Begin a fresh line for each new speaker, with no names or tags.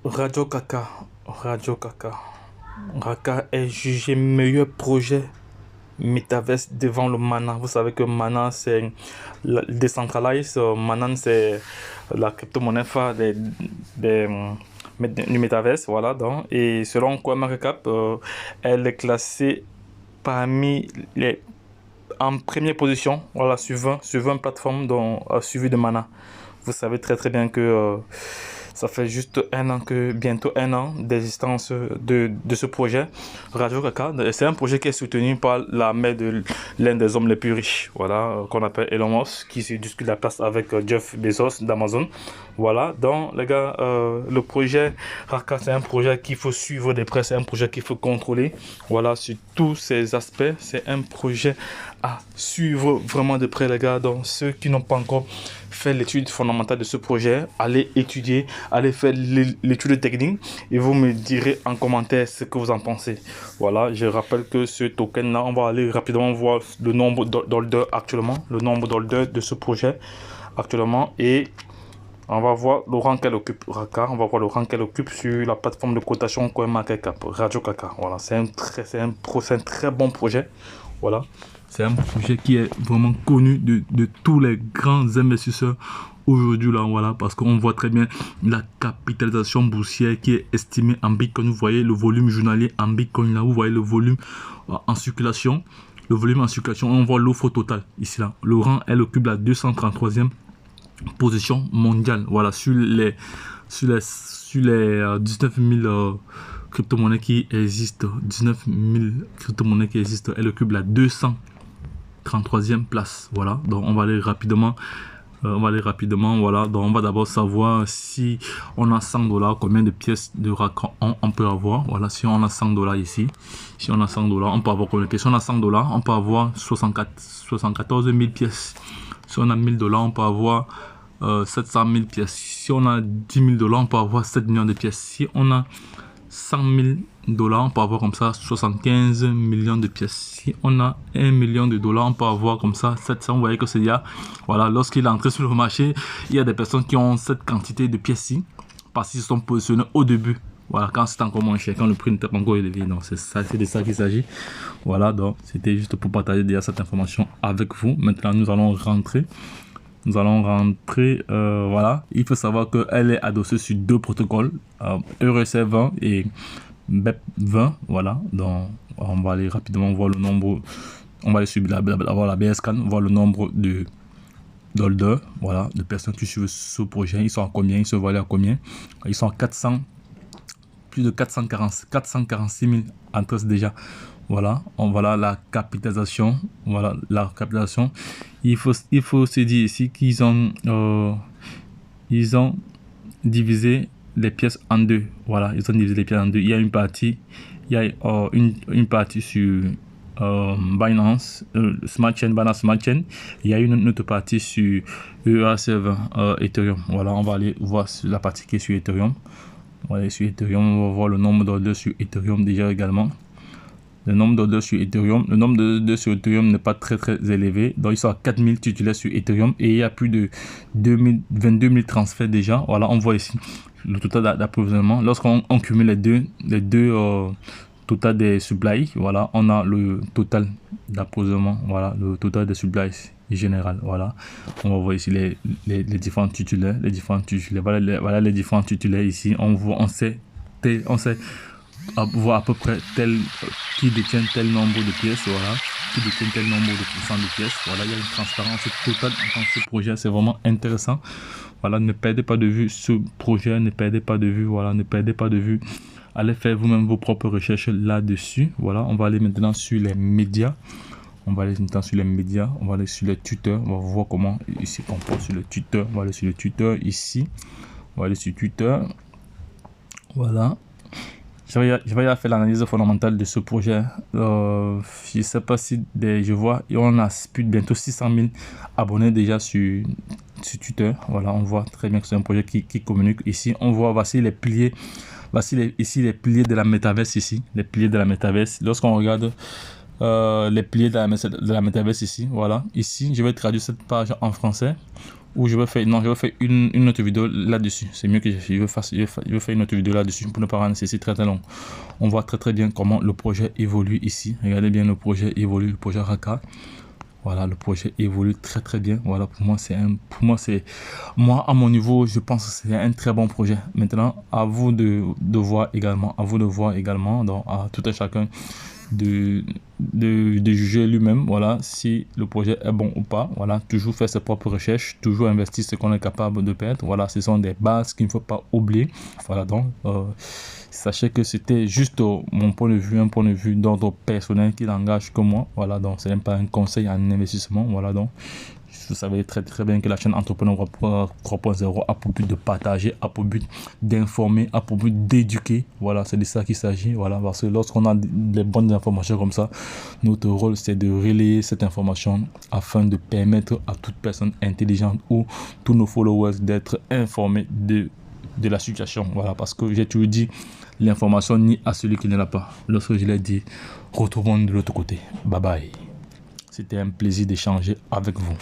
Radio Kaka, Radio Kaka. Raka est jugé meilleur projet Metaverse devant le Mana. Vous savez que Mana c'est décentralisé. Mana c'est la crypto-monnaie phare du Metaverse. Voilà, donc. Et selon CoinMarketCap, elle est classée parmi les en première position, voilà, sur 20 plateformes dont suivi de Mana. Vous savez très très bien que ça fait juste un an bientôt un an d'existence de ce projet Radio Kaka. C'est un projet qui est soutenu par la mère de l'un des hommes les plus riches, voilà, qu'on appelle Elon Musk, qui se discute la place avec Jeff Bezos d'Amazon. Voilà, donc les gars, le projet Raka, c'est un projet qu'il faut suivre de près, c'est un projet qu'il faut contrôler, voilà, sur tous ces aspects. C'est un projet à suivre vraiment de près, les gars. Donc ceux qui n'ont pas encore fait l'étude fondamentale de ce projet, allez étudier, allez faire l'étude technique et vous me direz en commentaire ce que vous en pensez. Voilà, je rappelle que ce token là, on va aller rapidement voir le nombre d'holders actuellement, le nombre d'holders de ce projet actuellement, et on va voir le rang qu'elle occupe. Raka, on va voir le rang qu'elle occupe sur la plateforme de cotation CoinMarketCap, Radio Kaka. Voilà, c'est un très bon projet. Voilà, c'est un projet qui est vraiment connu de tous les grands investisseurs aujourd'hui là, voilà, parce qu'on voit très bien la capitalisation boursière qui est estimée en Bitcoin. Vous voyez le volume journalier en Bitcoin là, vous voyez le volume en circulation. Le volume en circulation, on voit l'offre totale ici là. Le rang, elle occupe la 233e position mondiale, voilà, sur les 19 000 crypto-monnaies qui existent. 19 000 crypto-monnaies qui existent, elle occupe la 233e place. Voilà, donc on va aller rapidement. Voilà, donc on va d'abord savoir si on a 100 $, combien de pièces de Raka on peut avoir. Voilà, si on a 100 $ ici, si on a 100 $, on peut avoir combien de pièces? Si on a 100 $, on peut avoir 74 000 pièces. Si on a 1000 $, on peut avoir 700 000 pièces. Si on a 10 000 $, on peut avoir 7 millions de pièces. Si on a 100 000 $, on peut avoir comme ça 75 millions de pièces. Si on a 1 million de $, on peut avoir comme ça 700. Vous voyez que c'est déjà, voilà, lorsqu'il est entré sur le marché, il y a des personnes qui ont cette quantité de pièces-ci parce qu'ils sont positionnés au début. Voilà, quand c'est encore moins cher, quand le prix n'était pas encore élevé. Donc c'est ça, c'est de ça qu'il s'agit. Voilà, donc c'était juste pour partager déjà cette information avec vous. Maintenant, nous allons rentrer. Voilà. Il faut savoir qu'elle est adossée sur deux protocoles, ERC20 et BEP20. Voilà. Donc, on va aller rapidement voir le nombre. On va aller sur la BSCAN, voir le nombre de d'holders, voilà, de personnes qui suivent ce projet. Ils sont à combien? Ils se valent à combien? Ils sont à 400, plus de 446 000 entrées déjà. Voilà, voilà la capitalisation. Voilà la capitalisation. Il faut se dire ici qu'ils ont divisé les pièces en deux. Voilà, ils ont divisé les pièces en deux. Il y a une partie, une partie sur Binance Smart Chain, Binance Smart Chain. Il y a une autre partie sur ERC20 Ethereum. Voilà, on va aller voir la partie qui est sur Ethereum. Voilà, sur Ethereum, on va voir le nombre d'ordres sur Ethereum déjà également. Le nombre d'ordres sur Ethereum, n'est pas très élevé. Donc, ils sont à 4000 titulaires sur Ethereum et il y a plus de 22 000 transferts déjà. Voilà, on voit ici le total d'approvisionnement. Lorsqu'on cumule les deux total des supplies, voilà, on a le total d'approvisionnement. Voilà, le total des supplies général. Voilà, on va voir ici les différents titulaires, voilà les différents titulaires ici. On sait voir à peu près qui détient tel nombre de pièces, voilà, qui détient tel nombre de pourcents de pièces. Voilà, il y a une transparence totale dans ce projet, c'est vraiment intéressant. Voilà, ne perdez pas de vue ce projet, ne perdez pas de vue, voilà, ne perdez pas de vue. Allez faire vous-même vos propres recherches là-dessus. Voilà, on va aller maintenant sur les médias. On va aller maintenant sur les médias, on va aller sur les Twitter, on va voir comment ici on peut sur le Twitter. On va aller sur le Twitter ici, on va aller sur Twitter. Voilà. Je vais faire l'analyse fondamentale de ce projet. Je ne sais pas si je vois, on a bientôt 600 000 abonnés déjà sur Twitter. Voilà, on voit très bien que c'est un projet qui communique. Ici, on voit, voici les piliers. Voici ici les piliers de la métaverse ici. Les piliers de la métaverse. Lorsqu'on regarde les piliers de la métaverse ici. Voilà, ici, je vais traduire cette page en français. Ou je vais faire, non, je vais faire une autre vidéo là-dessus. C'est mieux que je vais faire une autre vidéo là-dessus pour ne pas rendre ceci très long. On voit très bien comment le projet évolue ici. Regardez bien le projet évolue, le projet Raka. Voilà, le projet évolue très bien. Voilà, pour moi, à mon niveau, je pense que c'est un très bon projet. Maintenant, à vous de voir également, donc à tout un chacun de juger lui-même, voilà, si le projet est bon ou pas. Voilà, toujours faire ses propres recherches, toujours investir ce qu'on est capable de perdre. Voilà, ce sont des bases qu'il ne faut pas oublier. Voilà, donc sachez que c'était juste mon point de vue, un point de vue d'ordre personnel qui n'engage que moi. Voilà, donc ce n'est pas un conseil en investissement. Voilà, donc vous savez très bien que la chaîne Entrepreneur 3.0 a pour but de partager, a pour but d'informer, a pour but d'éduquer. Voilà, c'est de ça qu'il s'agit. Voilà, parce que lorsqu'on a des bonnes informations comme ça, notre rôle c'est de relayer cette information afin de permettre à toute personne intelligente ou tous nos followers d'être informés de la situation. Voilà, parce que j'ai toujours dit, l'information nie à celui qui ne l'a pas. Lorsque je l'ai dit, retrouvons de l'autre côté. Bye bye. C'était un plaisir d'échanger avec vous.